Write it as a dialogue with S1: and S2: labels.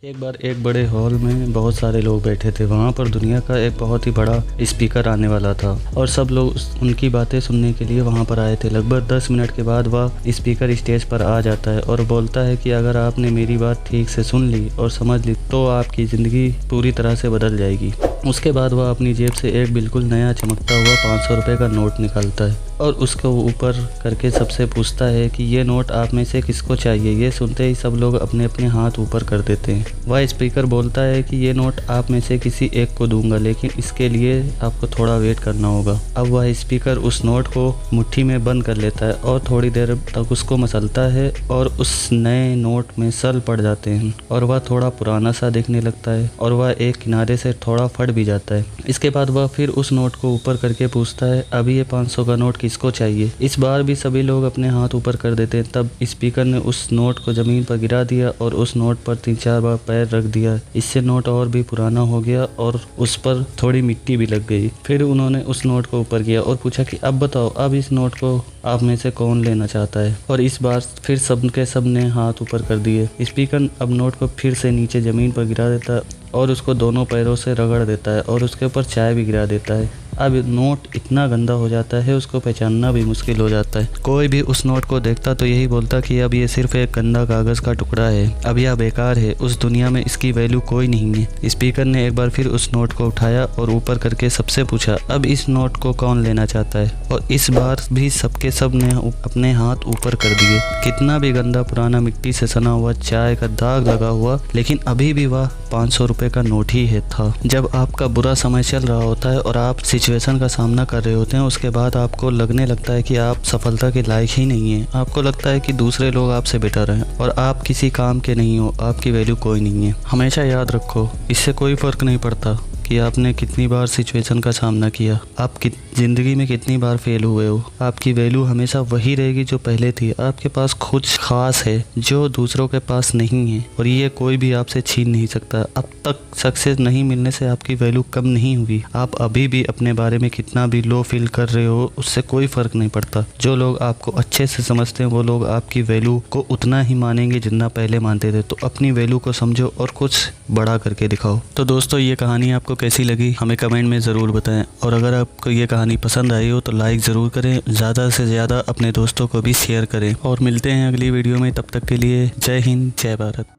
S1: एक बार एक बड़े हॉल में बहुत सारे लोग बैठे थे। वहाँ पर दुनिया का एक बहुत ही बड़ा स्पीकर आने वाला था और सब लोग उनकी बातें सुनने के लिए वहाँ पर आए थे। लगभग 10 मिनट के बाद वह स्पीकर स्टेज पर आ जाता है और बोलता है कि अगर आपने मेरी बात ठीक से सुन ली और समझ ली तो आपकी ज़िंदगी पूरी तरह से बदल जाएगी। उसके बाद वह अपनी जेब से एक बिल्कुल नया चमकता हुआ 500 रुपये का नोट निकालता है और उसको ऊपर करके सबसे पूछता है कि ये नोट आप में से किसको चाहिए। ये सुनते ही सब लोग अपने अपने हाथ ऊपर कर देते हैं। वह स्पीकर बोलता है कि ये नोट आप में से किसी एक को दूंगा, लेकिन इसके लिए आपको थोड़ा वेट करना होगा। अब वह स्पीकर उस नोट को मुट्ठी में बंद कर लेता है और थोड़ी देर तक उसको मसलता है और उस नए नोट में सल पड़ जाते हैं और वह थोड़ा पुराना सा दिखने लगता है और वह एक किनारे से थोड़ा फट भी जाता है। इसके बाद वह फिर उस नोट को ऊपर करके पूछता है, अभी ये 500 का नोट किसको चाहिए। इस बार भी सभी लोग अपने हाथ ऊपर कर देते हैं। तब स्पीकर ने उस नोट को जमीन पर गिरा दिया और उस नोट पर 3-4 बार पैर रख दिया। इससे नोट और भी पुराना हो गया और उस पर थोड़ी मिट्टी भी लग गई। फिर उन्होंने उस नोट को ऊपर किया और पूछा कि अब बताओ, अब इस नोट को आप में से कौन लेना चाहता है। और इस बार फिर सब ने हाथ ऊपर कर दिए। स्पीकर अब नोट को फिर से नीचे जमीन पर गिरा देता है और उसको दोनों पैरों से रगड़ देता है और उसके ऊपर चाय भी गिरा देता है। अब नोट इतना गंदा हो जाता है उसको पहचानना भी मुश्किल हो जाता है। कोई भी उस नोट को देखता तो यही बोलता कि अब ये सिर्फ एक गंदा कागज़ का टुकड़ा है, अब यह बेकार है, उस दुनिया में इसकी वैल्यू कोई नहीं है। स्पीकर ने एक बार फिर उस नोट को उठाया और ऊपर करके सबसे पूछा, अब इस नोट को कौन लेना चाहता है। और इस बार भी सबके सब ने अपने हाथ ऊपर कर दिए। कितना भी गंदा पुराना मिट्टी से सना हुआ चाय का दाग लगा हुआ, लेकिन अभी भी वह 500 रुपये का नोट ही है था। जब आपका बुरा समय चल रहा होता है और आप सिचुएशन का सामना कर रहे होते हैं, उसके बाद आपको लगने लगता है कि आप सफलता के लायक ही नहीं हैं। आपको लगता है कि दूसरे लोग आपसे बेटर हैं और आप किसी काम के नहीं हो, आपकी वैल्यू कोई नहीं है। हमेशा याद रखो, इससे कोई फ़र्क नहीं पड़ता कि आपने कितनी बार सिचुएशन का सामना किया, आप ज़िंदगी में कितनी बार फेल हुए हो। आपकी वैल्यू हमेशा वही रहेगी जो पहले थी। आपके पास कुछ खास है जो दूसरों के पास नहीं है और ये कोई भी आपसे छीन नहीं सकता। अब तक सक्सेस नहीं मिलने से आपकी वैल्यू कम नहीं हुई। आप अभी भी अपने बारे में कितना भी लो फील कर रहे हो, उससे कोई फ़र्क नहीं पड़ता। जो लोग आपको अच्छे से समझते हैं वो लोग आपकी वैल्यू को उतना ही मानेंगे जितना पहले मानते थे। तो अपनी वैल्यू को समझो और कुछ बड़ा करके दिखाओ। तो दोस्तों, ये कहानी आपको कैसी लगी हमें कमेंट में ज़रूर बताएं और अगर आपको ये कहानी पसंद आई हो तो लाइक ज़रूर करें, ज़्यादा से ज़्यादा अपने दोस्तों को भी शेयर करें और मिलते हैं अगली वीडियो में। तब तक के लिए जय हिंद, जय भारत।